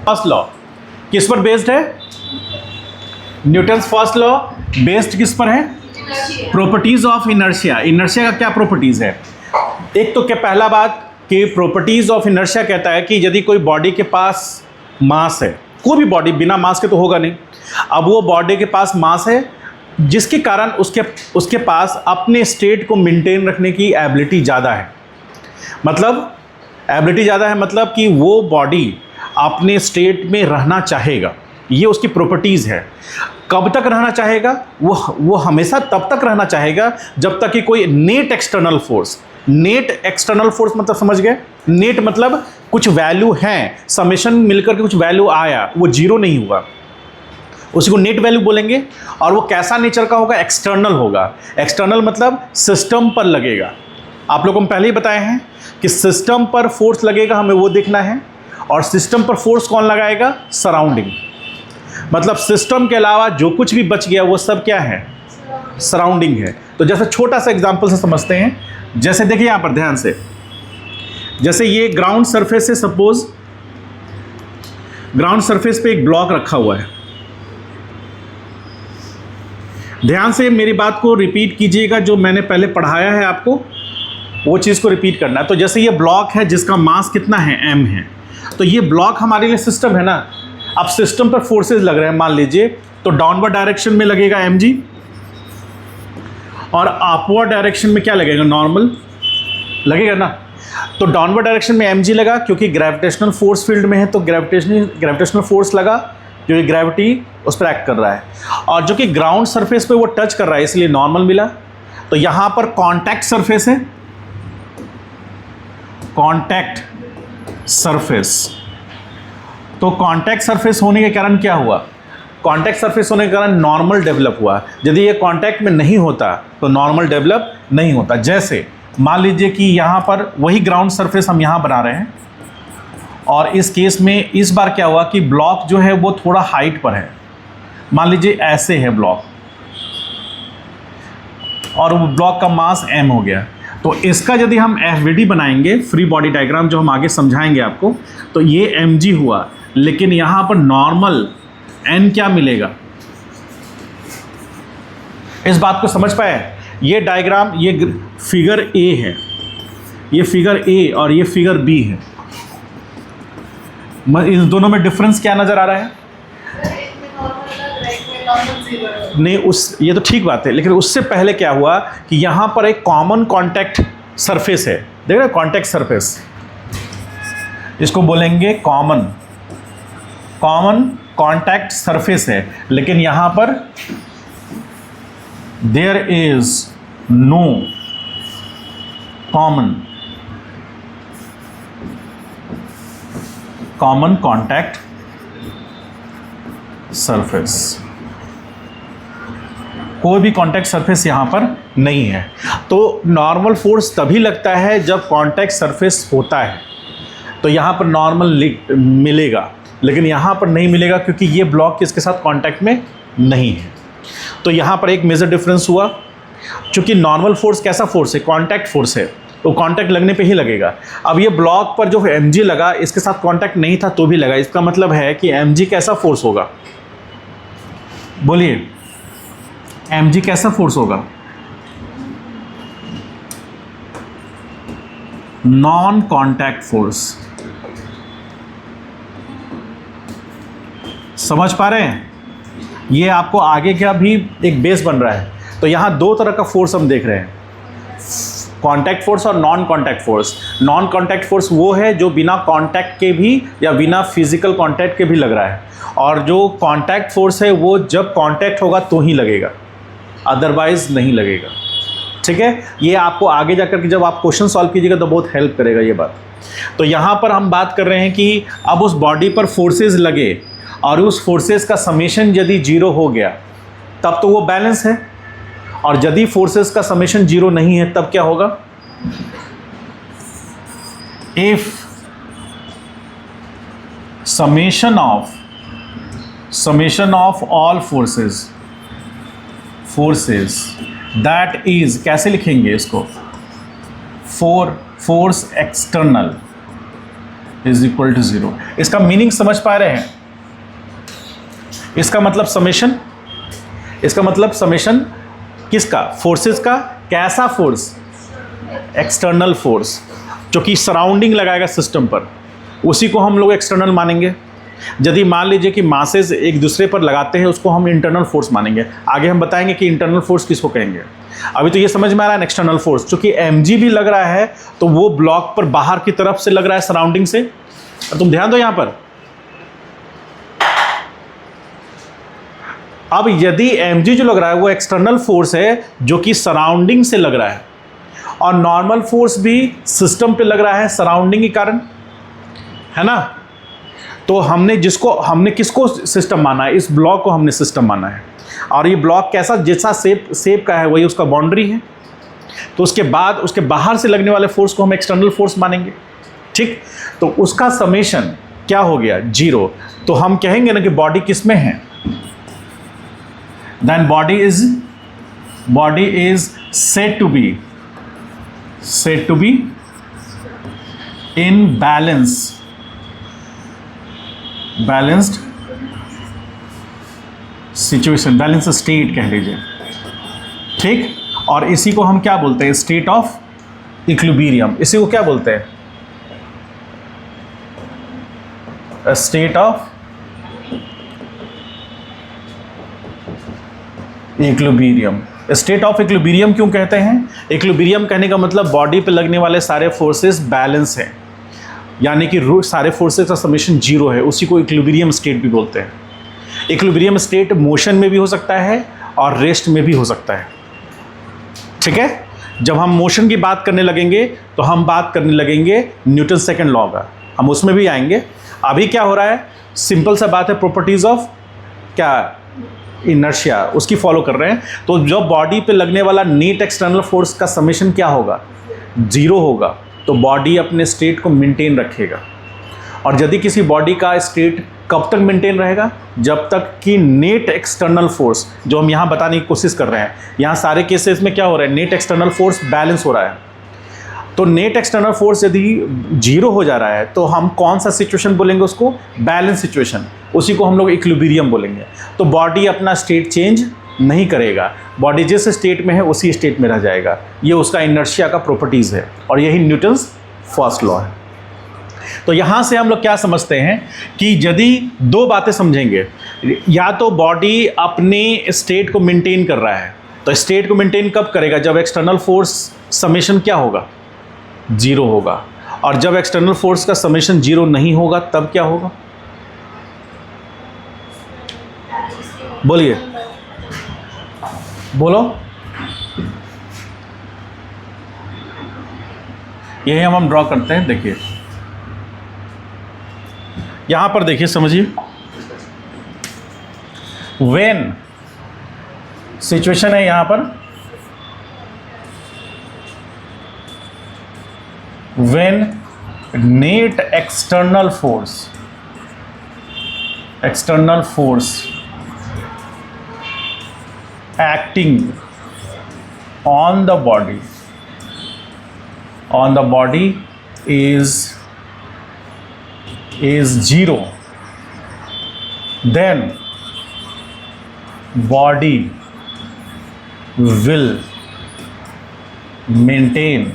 First law किस पर based है? न्यूटन्स फर्स्ट लॉ बेस्ड किस पर है? Properties of inertia. इनर्शिया का क्या प्रॉपर्टीज है? एक तो क्या पहला बात कि प्रॉपर्टीज ऑफ इनर्शिया कहता है कि यदि कोई बॉडी के पास मास है, कोई भी बॉडी बिना मास के तो होगा नहीं, अब वो बॉडी के पास मास है जिसके कारण उसके पास अपने स्टेट को मेंटेन रखने की एबिलिटी ज़्यादा है। मतलब एबिलिटी ज़्यादा है मतलब कि वो बॉडी अपने स्टेट में रहना चाहेगा, ये उसकी प्रॉपर्टीज़ है। कब तक रहना चाहेगा? वो हमेशा तब तक रहना चाहेगा जब तक कि कोई net external force, net external force मतलब समझ गए? नेट मतलब कुछ वैल्यू है, समेशन मिलकर के कुछ वैल्यू आया, वो जीरो नहीं हुआ, उसी को नेट वैल्यू बोलेंगे। और वो कैसा नेचर का होगा? एक्सटर्नल होगा। एक्सटर्नल मतलब सिस्टम पर लगेगा। आप लोगों को हम पहले ही बताए हैं कि सिस्टम पर फोर्स लगेगा, हमें वो देखना है। और सिस्टम पर फोर्स कौन लगाएगा? सराउंडिंग। मतलब सिस्टम के अलावा जो कुछ भी बच गया वो सब क्या है? सराउंडिंग है। तो जैसे छोटा सा एग्जांपल से समझते हैं, जैसे देखिए यहाँ पर ध्यान से, जैसे ये ग्राउंड सरफेस से, सपोज ग्राउंड सरफेस पे एक ब्लॉक रखा हुआ है। ध्यान से मेरी बात को रिपीट कीजिएगा, जो मैंने पहले पढ़ाया है आपको वो चीज़ को रिपीट करना है। तो जैसे ये ब्लॉक है जिसका मास कितना है? m है। तो ये ब्लॉक हमारे लिए सिस्टम है ना। अब सिस्टम पर फोर्सेस लग रहे हैं मान लीजिए, तो डाउनवर्ड डायरेक्शन में लगेगा mg और अपवर्ड डायरेक्शन में क्या लगेगा? नॉर्मल लगेगा ना। तो डाउनवर्ड डायरेक्शन में mg लगा क्योंकि ग्रेविटेशनल फोर्स फील्ड में है, तो ग्रेविटेशनल फोर्स लगा जो ग्रेविटी उस पर एक्ट कर रहा है, और जो कि ग्राउंड सरफेस पे वो टच कर रहा है इसलिए नॉर्मल मिला। तो यहाँ पर कॉन्टैक्ट सरफेस है, कॉन्टैक्ट सरफेस। तो कॉन्टैक्ट सरफेस होने के कारण क्या हुआ? कॉन्टैक्ट सरफेस होने के कारण नॉर्मल डेवलप हुआ। यदि ये कॉन्टैक्ट में नहीं होता तो नॉर्मल डेवलप नहीं होता। जैसे मान लीजिए कि यहाँ पर वही ग्राउंड सरफेस हम यहाँ बना रहे हैं, और इस केस में इस बार क्या हुआ कि ब्लॉक जो है वो थोड़ा हाइट पर है। मान लीजिए ऐसे है ब्लॉक और वो ब्लॉक का मास m हो गया। तो इसका यदि हम FVD बनाएंगे, फ्री बॉडी डायग्राम, जो हम आगे समझाएंगे आपको, तो ये mg हुआ, लेकिन यहाँ पर नॉर्मल n क्या मिलेगा? इस बात को समझ पाए? ये डायग्राम, ये फिगर A है, ये फिगर A और ये फिगर B है। इन दोनों में डिफरेंस क्या नज़र आ रहा है? नहीं, ये तो ठीक बात है, लेकिन उससे पहले क्या हुआ कि यहाँ पर एक कॉमन कॉन्टैक्ट सरफेस है। देख रहे हैं? कॉन्टैक्ट सरफेस, इसको बोलेंगे कॉमन कॉन्टैक्ट सरफेस है, लेकिन यहाँ पर there is no common contact surface. कोई भी कॉन्टैक्ट सरफेस यहाँ पर नहीं है। तो नॉर्मल फोर्स तभी लगता है जब कॉन्टैक्ट सरफेस होता है, तो यहाँ पर नॉर्मल मिलेगा, लेकिन यहाँ पर नहीं मिलेगा क्योंकि ये ब्लॉक किसके साथ कॉन्टैक्ट में नहीं है। तो यहाँ पर एक मेजर डिफरेंस हुआ। चूँकि नॉर्मल फोर्स कैसा फोर्स है? कॉन्टैक्ट फोर्स है, तो कॉन्टैक्ट लगने पे ही लगेगा। अब ये ब्लॉक पर जो mg लगा, इसके साथ कॉन्टैक्ट नहीं था तो भी लगा। इसका मतलब है कि mg कैसा फोर्स होगा? बोलिए, mg कैसा फोर्स होगा? Non contact force. समझ पा रहे हैं? ये आपको आगे का भी एक बेस बन रहा है। तो यहाँ दो तरह का फोर्स हम देख रहे हैं, कॉन्टैक्ट फोर्स और non contact force. Non contact force वो है जो बिना कॉन्टैक्ट के भी या बिना फिजिकल कॉन्टैक्ट के भी लग रहा है, और जो कॉन्टैक्ट फोर्स है वो जब कॉन्टैक्ट होगा तो ही लगेगा, अदरवाइज नहीं लगेगा। ठीक है? ये आपको आगे जाकर के जब आप क्वेश्चन सॉल्व कीजिएगा तो बहुत हेल्प करेगा ये बात। तो यहाँ पर हम बात कर रहे हैं कि अब उस बॉडी पर फोर्सेस लगे और उस फोर्सेस का समेशन यदि जीरो हो गया तब तो वो बैलेंस है, और यदि फोर्सेस का समेशन जीरो नहीं है तब क्या होगा? If summation of all forces that is, कैसे लिखेंगे इसको? Force external is equal to 0। इसका मीनिंग समझ पा रहे हैं? इसका मतलब समेशन, इसका मतलब समेशन किसका? फोर्सेस का। कैसा फोर्स? एक्सटर्नल फोर्स, जो कि सराउंडिंग लगाएगा सिस्टम पर, उसी को हम लोग एक्सटर्नल मानेंगे। यदि मान लीजिए कि मासेस एक दूसरे पर लगाते हैं, उसको हम इंटरनल फोर्स मानेंगे। आगे हम बताएंगे कि इंटरनल फोर्स किसको कहेंगे। अभी तो ये समझ में आ रहा है एक्सटर्नल फोर्स, चूंकि mg भी लग रहा है तो वो ब्लॉक पर बाहर की तरफ से लग रहा है, सराउंडिंग से। तुम ध्यान दो यहां पर। अब यदि mg जो लग रहा है वो एक्सटर्नल फोर्स है जो कि सराउंडिंग से लग रहा है, और नॉर्मल फोर्स भी सिस्टम पे लग रहा है सराउंडिंग के कारण, है ना। तो हमने किसको सिस्टम माना है? इस ब्लॉक को हमने सिस्टम माना है। और ये ब्लॉक कैसा, जैसा शेप का है वही उसका बाउंड्री है। तो उसके बाद उसके बाहर से लगने वाले फोर्स को हम एक्सटर्नल फोर्स मानेंगे, ठीक। तो उसका समेशन क्या हो गया? 0। तो हम कहेंगे ना कि बॉडी किस में है? Then body is said to be in balanced situation, balance state कह लीजिए, ठीक। और इसी को हम क्या बोलते हैं? State of equilibrium. इसी को क्या बोलते हैं? State of equilibrium. State of equilibrium क्यों कहते हैं? इक्विलिब्रियम कहने का मतलब बॉडी पे लगने वाले सारे फोर्सेस बैलेंस हैं, यानी कि सारे फोर्सेस का समेशन 0 है। उसी को इक्विलिब्रियम स्टेट भी बोलते हैं। इक्विलिब्रियम स्टेट मोशन में भी हो सकता है और रेस्ट में भी हो सकता है, ठीक है। जब हम मोशन की बात करने लगेंगे तो हम बात करने लगेंगे न्यूटन सेकंड लॉ का, हम उसमें भी आएंगे। अभी क्या हो रहा है? सिंपल सा बात है, प्रॉपर्टीज ऑफ क्या? इनर्शिया, उसकी फॉलो कर रहे हैं। तो जो बॉडी पे लगने वाला नेट एक्सटर्नल फोर्स का समेशन क्या होगा? 0 होगा। तो बॉडी अपने स्टेट को मेंटेन रखेगा। और यदि किसी बॉडी का स्टेट कब तक मेंटेन रहेगा? जब तक कि नेट एक्सटर्नल फोर्स, जो हम यहाँ बताने की कोशिश कर रहे हैं, यहाँ सारे केसेस में क्या हो रहा है? नेट एक्सटर्नल फोर्स बैलेंस हो रहा है। तो नेट एक्सटर्नल फोर्स यदि 0 हो जा रहा है तो हम कौन सा सिचुएशन बोलेंगे उसको? Balance situation. उसी को हम लोग इक्विलिब्रियम बोलेंगे। तो बॉडी अपना स्टेट चेंज नहीं करेगा, बॉडी जिस स्टेट में है उसी स्टेट में रह जाएगा। ये उसका इनर्शिया का प्रॉपर्टीज़ है और यही न्यूटन्स फर्स्ट लॉ है। तो यहाँ से हम लोग क्या समझते हैं कि यदि 2 बातें समझेंगे, या तो बॉडी अपने स्टेट को मेंटेन कर रहा है, तो स्टेट को मेंटेन कब करेगा? जब एक्सटर्नल फोर्स समेशन क्या होगा? 0 होगा। और जब एक्सटर्नल फोर्स का समेशन 0 नहीं होगा तब क्या होगा? बोलिए, बोलो। यही हम ड्रॉ करते हैं। देखिए यहां पर, देखिए समझिए, व्हेन सिचुएशन है यहां पर, when net external force acting on the body is 0, then body will maintain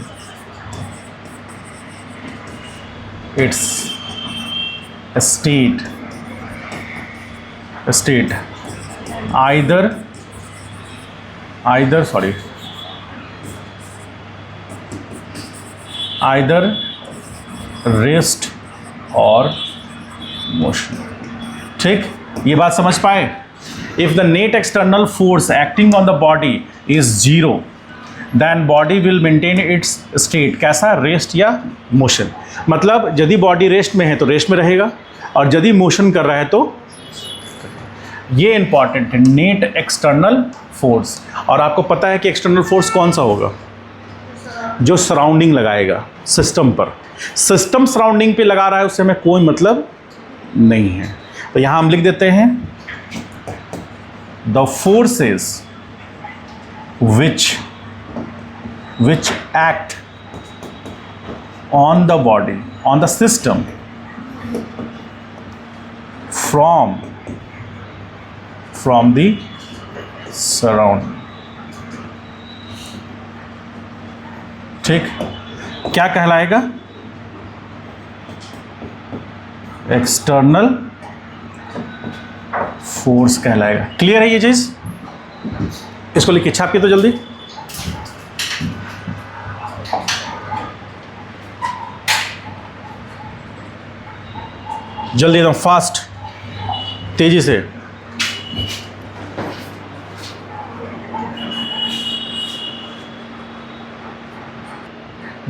its state either rest or motion, ठीक। ये बात समझ पाए? If the net external force acting on the body is 0, then body will maintain its state. कैसा? Rest या motion. मतलब यदि body rest में है तो रेस्ट में रहेगा, और यदि मोशन कर रहा है तो, ये इंपॉर्टेंट है, नेट एक्सटर्नल फोर्स। और आपको पता है कि एक्सटर्नल फोर्स कौन सा होगा? जो सराउंडिंग लगाएगा सिस्टम पर। सिस्टम सराउंडिंग पे लगा रहा है उससे हमें कोई मतलब नहीं है। तो यहां हम लिख देते हैं, the forces which act on the body, on the system from the surrounding। ठीक, क्या कहलाएगा? एक्सटर्नल फोर्स कहलाएगा। क्लियर है ये चीज? इसको लिखिए, छापिए तो जल्दी। जल्दी एकदम फास्ट, तेजी से।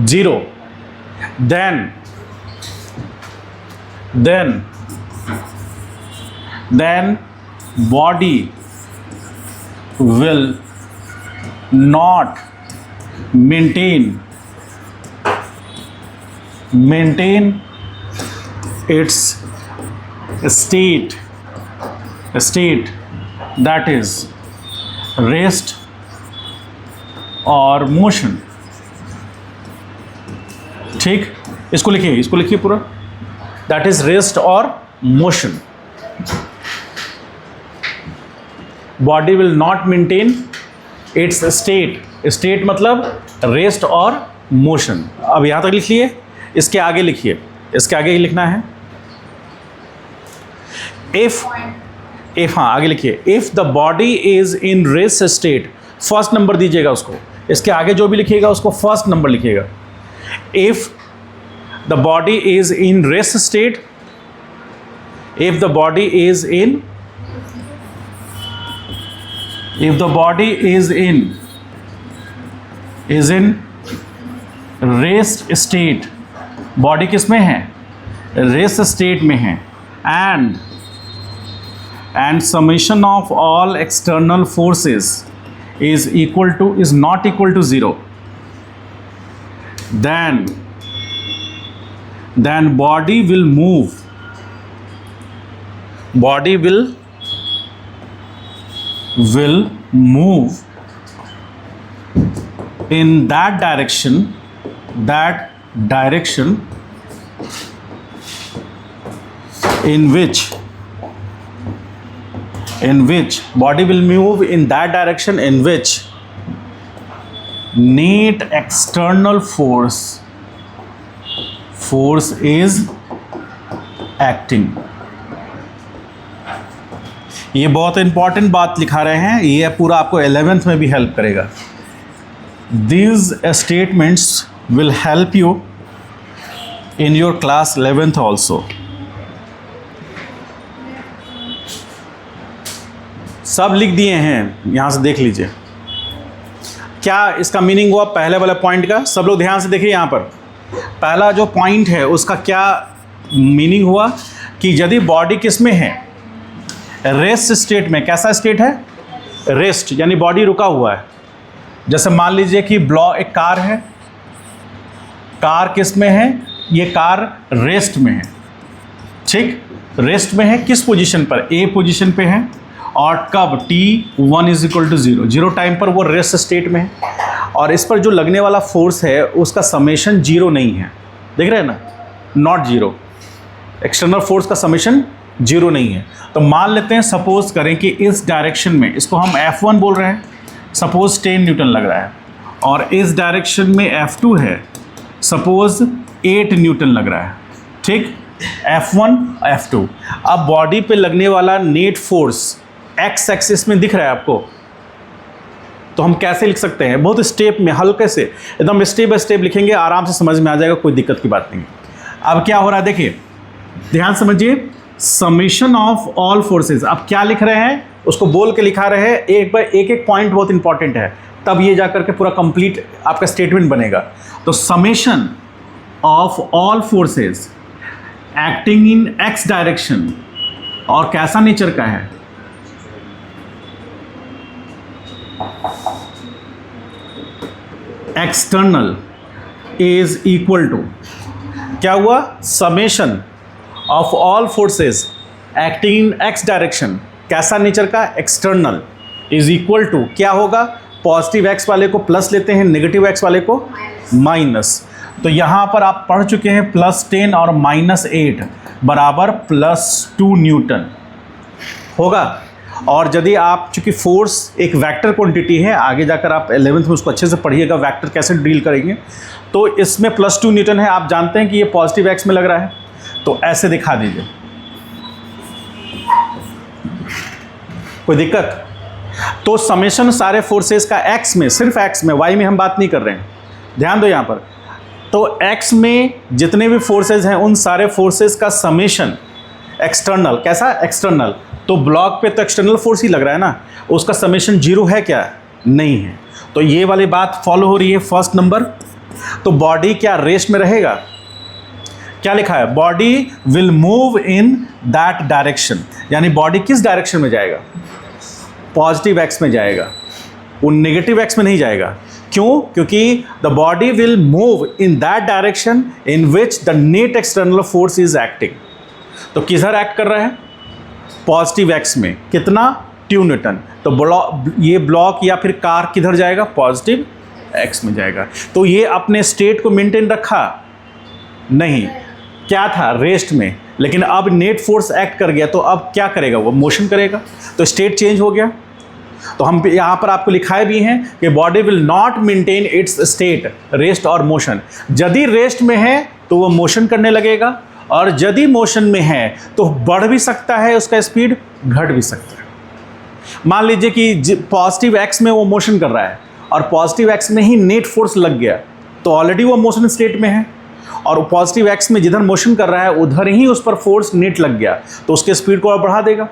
Zero, then body will not maintain its state that is rest or motion। ठीक, इसको लिखिए पूरा, दैट इज रेस्ट और motion. Body will not maintain its state मतलब रेस्ट और मोशन। अब यहां तक लिख लिए, इसके आगे लिखिए, इसके आगे ही लिखना है। इफ हाँ आगे लिखिए, if the body is in rest state, first number दीजिएगा उसको, इसके आगे जो भी लिखिएगा उसको फर्स्ट नंबर लिखिएगा। If the body is in rest state, if the body is in rest state, body किस में है? रेस्ट स्टेट में है। and summation of all external forces is not equal to 0, then body will move in that direction in which body will move in that direction in which net external force is acting। ये बहुत important बात लिखा रहे हैं, ये पूरा आपको 11th में भी हेल्प करेगा। These statements will help you in your class 11th also। सब लिख दिए हैं, यहां से देख लीजिए क्या इसका मीनिंग हुआ पहले वाले पॉइंट का। सब लोग ध्यान से देखिए, यहाँ पर पहला जो पॉइंट है उसका क्या मीनिंग हुआ कि यदि बॉडी किस में है? रेस्ट स्टेट में। कैसा स्टेट है? रेस्ट, यानी बॉडी रुका हुआ है। जैसे मान लीजिए कि एक कार है, कार किस में है? ये कार रेस्ट में है। ठीक, रेस्ट में है किस पोजीशन पर? ए पोजीशन पे है। और कब? T1 = 0, 0 टाइम पर वो रेस्ट स्टेट में है। और इस पर जो लगने वाला फोर्स है उसका समेशन 0 नहीं है, देख रहे हैं ना, नॉट 0। एक्सटर्नल फोर्स का समेशन 0 नहीं है। तो मान लेते हैं, सपोज करें कि इस डायरेक्शन में, इसको हम F1 बोल रहे हैं, सपोज 10 न्यूटन लग रहा है, और इस डायरेक्शन में F2 है, सपोज 8 न्यूटन लग रहा है। ठीक, F1 F2। अब बॉडी पे लगने वाला नेट फोर्स एक्स एक्सिस में दिख रहा है आपको, तो हम कैसे लिख सकते हैं? बहुत स्टेप में, हल्के से एकदम स्टेप बाय स्टेप लिखेंगे, आराम से समझ में आ जाएगा, कोई दिक्कत की बात नहीं। अब क्या हो रहा है देखिए, ध्यान समझिए, समेशन ऑफ ऑल फोर्सेस। अब क्या लिख रहे हैं उसको बोल के लिखा रहे हैं, एक बाय एक पॉइंट बहुत इंपॉर्टेंट है, तब ये जाकर के पूरा कंप्लीट आपका स्टेटमेंट बनेगा। तो summation of all forces acting in x direction, और कैसा नेचर का है? एक्सटर्नल इज इक्वल टू, क्या हुआ? Summation of all forces acting in x direction, कैसा नेचर का? एक्सटर्नल, इज इक्वल टू क्या होगा? पॉजिटिव एक्स वाले को प्लस लेते हैं, नेगेटिव एक्स वाले को माइनस। तो यहाँ पर आप पढ़ चुके हैं +10 और -8, बराबर +2 न्यूटन होगा। और यदि आप, चूंकि फोर्स एक वेक्टर क्वांटिटी है, आगे जाकर आप 11th में उसको अच्छे से पढ़िएगा वेक्टर कैसे डील करेंगे, तो इसमें +2 न्यूटन है। आप जानते हैं कि ये पॉजिटिव एक्स में लग रहा है, तो ऐसे दिखा दीजिए, कोई दिक्कत? तो समेशन सारे फोर्सेस का एक्स में, सिर्फ एक्स में, वाई में हम बात नहीं कर रहे हैं, ध्यान दो यहाँ पर। तो एक्स में जितने भी फोर्सेस हैं उन सारे फोर्सेस का समेशन एक्सटर्नल, कैसा एक्सटर्नल, तो ब्लॉक पे तो एक्सटर्नल फोर्स ही लग रहा है ना, उसका समेशन 0 है क्या? नहीं है। तो ये वाली बात फॉलो हो रही है फर्स्ट नंबर। तो बॉडी क्या रेस्ट में रहेगा? क्या लिखा है? Body will move in that direction, यानी बॉडी किस डायरेक्शन में जाएगा? पॉजिटिव एक्स में जाएगा, वो नेगेटिव एक्स में नहीं जाएगा। क्यों? क्योंकि the body will move in that direction in which the net external force is acting. तो किधर एक्ट कर रहा है? पॉजिटिव एक्स में। कितना? 2 न्यूटन। तो ये ब्लॉक या फिर कार किधर जाएगा? पॉजिटिव एक्स में जाएगा। तो ये अपने स्टेट को मेंटेन रखा नहीं, क्या था? रेस्ट में। लेकिन अब नेट फोर्स एक्ट कर गया, तो अब क्या करेगा? वो मोशन करेगा, तो स्टेट चेंज हो गया। तो हम यहाँ पर आपको लिखाए भी हैं कि body will not maintain its state rest और मोशन। यदि रेस्ट में है तो वो मोशन करने लगेगा, और यदि मोशन में है तो बढ़ भी सकता है उसका स्पीड, घट भी सकता है। मान लीजिए कि पॉजिटिव एक्स में वो मोशन कर रहा है और पॉजिटिव एक्स में ही नेट फोर्स लग गया, तो ऑलरेडी वो मोशन स्टेट में है, और पॉजिटिव एक्स में जिधर मोशन कर रहा है उधर ही उस पर फोर्स नेट लग गया, तो उसके स्पीड को और बढ़ा देगा।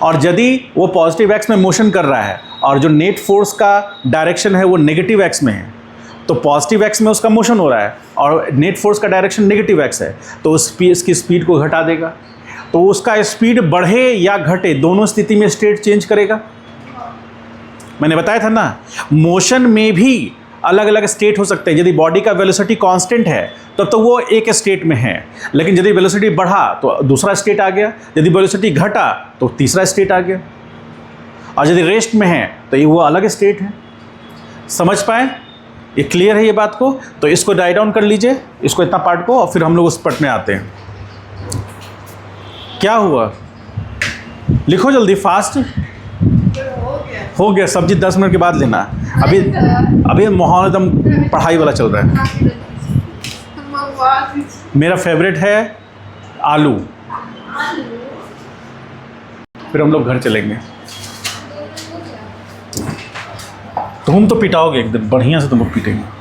और यदि वो पॉजिटिव एक्स में मोशन कर रहा है और जो नेट फोर्स का डायरेक्शन है वो नेगेटिव एक्स में है, तो पॉजिटिव एक्स में उसका मोशन हो रहा है और नेट फोर्स का डायरेक्शन नेगेटिव एक्स है, तो इसकी स्पीड को घटा देगा। तो उसका स्पीड बढ़े या घटे, दोनों स्थिति में स्टेट चेंज करेगा। मैंने बताया था ना, मोशन में भी अलग अलग स्टेट हो सकते हैं। यदि बॉडी का वेलोसिटी कांस्टेंट है तब तो वो एक स्टेट में है, लेकिन यदि वेलोसिटी बढ़ा तो दूसरा स्टेट आ गया, यदि वेलोसिटी घटा तो तीसरा स्टेट आ गया, और यदि रेस्ट में है तो ये वो अलग स्टेट है। समझ पाए? ये क्लियर है ये बात को? तो इसको राइट डाउन कर लीजिए, इसको इतना पार्ट को, और फिर हम लोग उस पार्ट में आते हैं। क्या हुआ? लिखो जल्दी, फास्ट हो गया। सब्जी 10 मिनट के बाद लेना। अभी माहौल एकदम पढ़ाई वाला चल रहा है। मेरा फेवरेट है आलू। फिर हम लोग घर चलेंगे। तुम तो पिटाओगे एकदम बढ़िया से, तुम लोग पीटेंगे।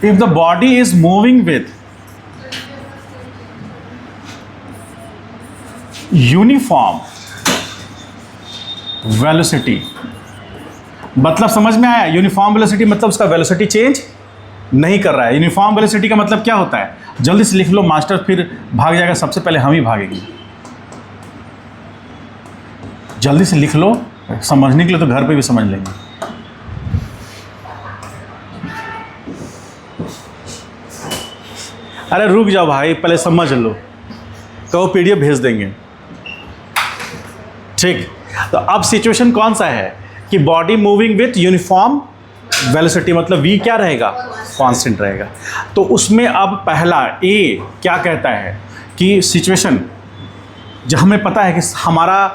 If the body is moving with uniform velocity, मतलब समझ में आया? यूनिफॉर्म वेलोसिटी मतलब उसका वेलोसिटी चेंज नहीं कर रहा है। यूनिफॉर्म वेलोसिटी का मतलब क्या होता है? जल्दी से लिख लो मास्टर, फिर भाग जाएगा। सबसे पहले हम ही भागेंगे। जल्दी से लिख लो, समझने के लिए तो घर पे भी समझ लेंगे। अरे रुक जाओ भाई, पहले समझ लो, तो PDF भेज देंगे। ठीक, तो अब सिचुएशन कौन सा है कि body moving with uniform velocity, मतलब V क्या रहेगा? कांस्टेंट रहेगा। तो उसमें अब पहला A क्या कहता है कि सिचुएशन, जब हमें पता है कि हमारा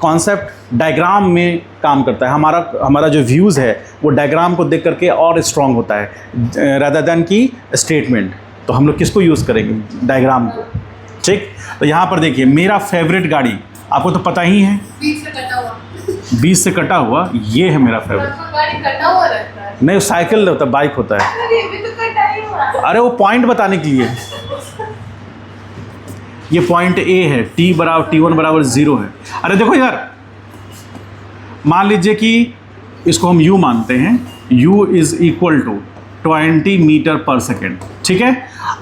कॉन्सेप्ट डायग्राम में काम करता है, हमारा जो व्यूज़ है वो डायग्राम को देख करके और स्ट्रॉन्ग होता है रादर देन की स्टेटमेंट। तो हम लोग किसको यूज़ करेंगे? डायग्राम को। ठीक, तो यहाँ पर देखिए, मेरा फेवरेट गाड़ी आपको तो पता ही है, 20 से कटा हुआ, ये है मेरा फेवरेट। गाड़ी कटा हुआ रहता है? नहीं, साइकिल होता है, बाइक होता है। अरे वो पॉइंट बताने के लिए, ये पॉइंट A है, T1 बराबर 0 है। अरे देखो यार, मान लीजिए कि इसको हम U मानते हैं, U is equal to 20 metre per second. ठीक है,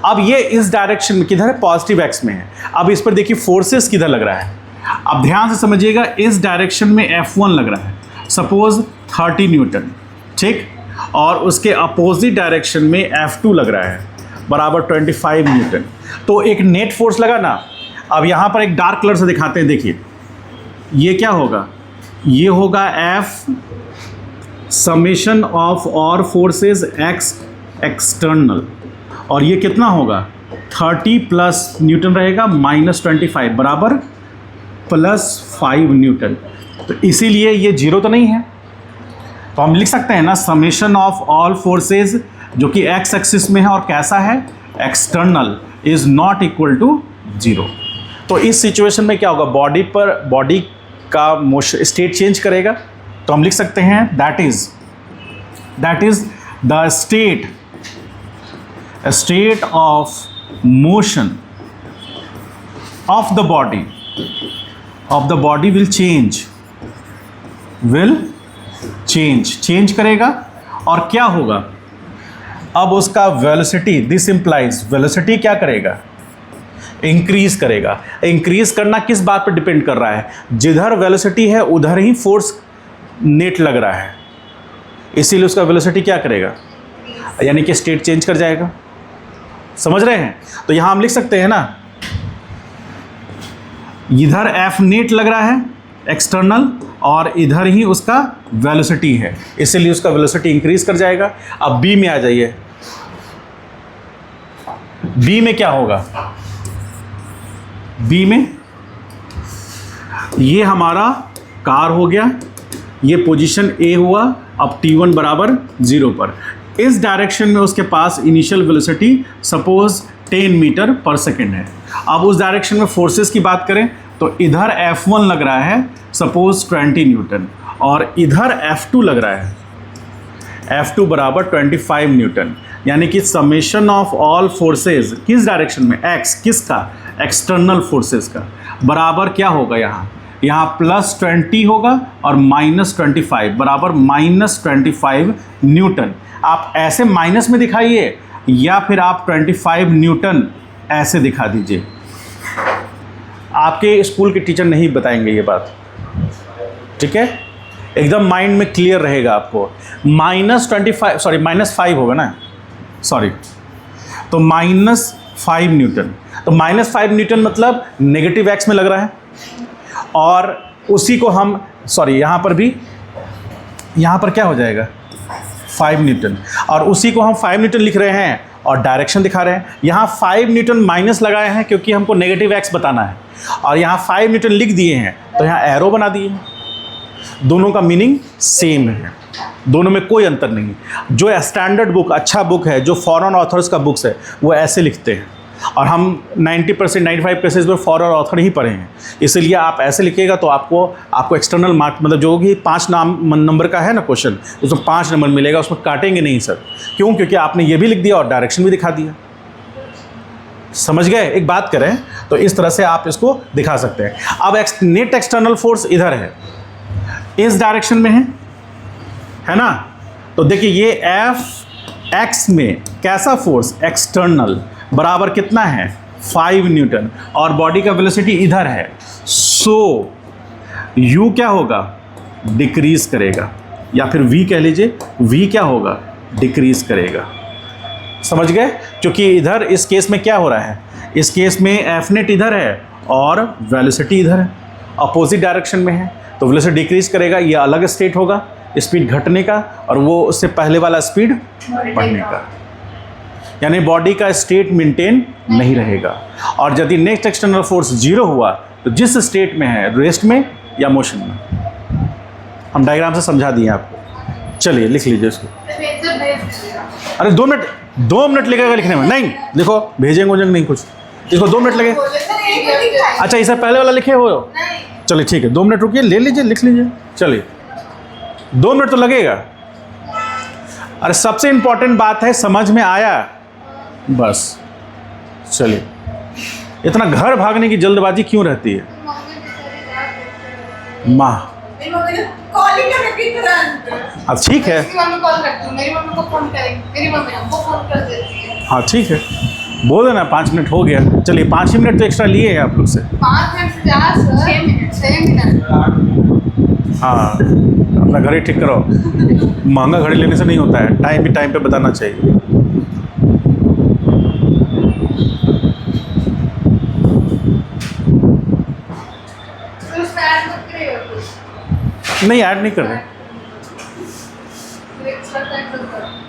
अब ये इस डायरेक्शन में किधर है? पॉजिटिव एक्स में है। अब इस पर देखिए फोर्सेस किधर लग रहा है, अब ध्यान से समझिएगा। इस डायरेक्शन में F1 लग रहा है, सपोज 30 न्यूटन। ठीक, और उसके अपोजिट डायरेक्शन में F2 लग रहा है, बराबर 25 न्यूटन। तो एक नेट फोर्स लगा ना। अब यहाँ पर एक डार्क कलर से दिखाते हैं, देखिए ये क्या होगा, ये होगा F समेशन ऑफ और फोर्सेस एक्स एक्सटर्नल, और ये कितना होगा 30 प्लस न्यूटन रहेगा माइनस 25 बराबर प्लस 5 न्यूटन। तो इसीलिए ये जीरो तो नहीं है, तो हम लिख सकते हैं ना समेशन ऑफ ऑल फोर्सेस जो कि एक्स एक्सिस में है और कैसा है external is not equal to zero. तो इस सिचुएशन में क्या होगा, बॉडी का मोशन स्टेट चेंज करेगा, तो हम लिख सकते हैं that is the state of motion of the body will change करेगा। और क्या होगा, अब उसका वेलोसिटी, दिस इंप्लाइज वेलोसिटी क्या करेगा, इंक्रीज करेगा। इंक्रीज करना किस बात पर डिपेंड कर रहा है, जिधर वेलोसिटी है उधर ही फोर्स नेट लग रहा है, इसीलिए उसका वेलोसिटी क्या करेगा, यानी कि स्टेट चेंज कर जाएगा। समझ रहे हैं? तो यहां हम लिख सकते हैं ना, इधर एफ नेट लग रहा है एक्सटर्नल और इधर ही उसका वेलोसिटी है, इसीलिए उसका वेलोसिटी इंक्रीज कर जाएगा। अब बी में आ जाइए, बी में क्या होगा, बी में ये हमारा कार हो गया, ये पोजीशन ए हुआ, अब T1 बराबर 0 पर। इस डायरेक्शन में उसके पास initial velocity suppose 10 metre per second है। अब उस डायरेक्शन में फोर्सेस की बात करें तो इधर F1 लग रहा है सपोज 20 न्यूटन और इधर F2 लग रहा है, F2 बराबर 25 न्यूटन, यानी कि समेशन ऑफ ऑल फोर्सेस किस डायरेक्शन में, x किसका, एक्सटर्नल फोर्सेस का, बराबर क्या होगा, यहाँ प्लस 20 होगा और माइनस 25 बराबर माइनस 25 न्यूटन। आप ऐसे माइनस में दिखाइए या फिर आप 25 न्यूटन ऐसे दिखा दीजिए, आपके स्कूल के टीचर नहीं बताएंगे ये बात, ठीक है, एकदम माइंड में क्लियर रहेगा आपको। माइनस 5 होगा ना, सॉरी, तो माइनस 5 न्यूटन, तो माइनस 5 न्यूटन मतलब नेगेटिव एक्स में लग रहा है, और उसी को हम यहाँ पर क्या हो जाएगा 5 न्यूटन, और उसी को हम 5 न्यूटन लिख रहे हैं और डायरेक्शन दिखा रहे हैं। यहाँ 5 न्यूटन माइनस लगाए हैं क्योंकि हमको नेगेटिव एक्स बताना है, और यहाँ 5 न्यूटन लिख दिए हैं तो यहाँ एरो बना दिए हैं। दोनों का मीनिंग सेम है, दोनों में कोई अंतर नहीं। जो स्टैंडर्ड बुक, अच्छा बुक है, जो फॉरेन ऑथर्स का बुक्स है, वो ऐसे लिखते हैं, और हम 90% 95 केसेज में फॉरेन ऑथर ही पढ़े हैं, इसलिए आप ऐसे लिखिएगा तो आपको एक्सटर्नल मार्क, मतलब जो भी 5 नंबर का है ना क्वेश्चन, उसमें 5 नंबर मिलेगा, उसमें काटेंगे नहीं सर। क्यों? क्योंकि आपने ये भी लिख दिया और डायरेक्शन भी दिखा दिया। समझ गए? एक बात करें तो इस तरह से आप इसको दिखा सकते हैं। अब नेट एक्सटर्नल फोर्स इधर है, इस डायरेक्शन में है ना, तो देखिए ये एफ एक्स में कैसा फोर्स, एक्सटर्नल, बराबर कितना है 5 न्यूटन, और बॉडी का वेलोसिटी इधर है, सो u क्या होगा, डिक्रीज करेगा, या फिर v कह लीजिए, v क्या होगा, डिक्रीज करेगा। समझ गए? क्योंकि इधर इस केस में क्या हो रहा है, इस केस में एफ नेट इधर है और वेलोसिटी इधर है, अपोजिट डायरेक्शन में है, तो वेलोसिटी डिक्रीज करेगा, ये अलग स्टेट होगा, स्पीड घटने का, और वो उससे पहले वाला स्पीड बढ़ने का, यानी बॉडी का स्टेट मेंटेन नहीं रहेगा। और यदि नेक्स्ट एक्सटर्नल फोर्स 0 हुआ तो जिस स्टेट में है, रेस्ट में या मोशन में, हम डायग्राम से समझा दिए आपको। चलिए लिख लीजिए इसको। अरे 2 मिनट लगेगा लिखने में, नहीं लिखो, भेजेंगे वोजेंगे नहीं कुछ, इसको 2 मिनट लगे। अच्छा इससे पहले वाला लिखे हो, चलिए ठीक है, 2 मिनट रुकिए, ले लीजिए, लिख लीजिए, चलिए 2 मिनट तो लगेगा। अरे सबसे इंपॉर्टेंट बात है, समझ में आया, बस चलिए। इतना घर भागने की जल्दबाजी क्यों रहती है? माँ अब ठीक है, हाँ ठीक है, बोल देना 5 मिनट हो गया। चलिए 5 ही मिनट तो एक्स्ट्रा लिए हैं आप लोग से। 5 मिनट से ज़्यादा, 6 मिनट। हाँ अपना घड़ी ठीक करो, महंगा घड़ी लेने से नहीं होता है, टाइम भी टाइम पे बताना चाहिए। तो उसमें ऐड ऐड मत करिएगा कुछ नहीं ऐड नहीं कर रहे एक साथ ऐड करो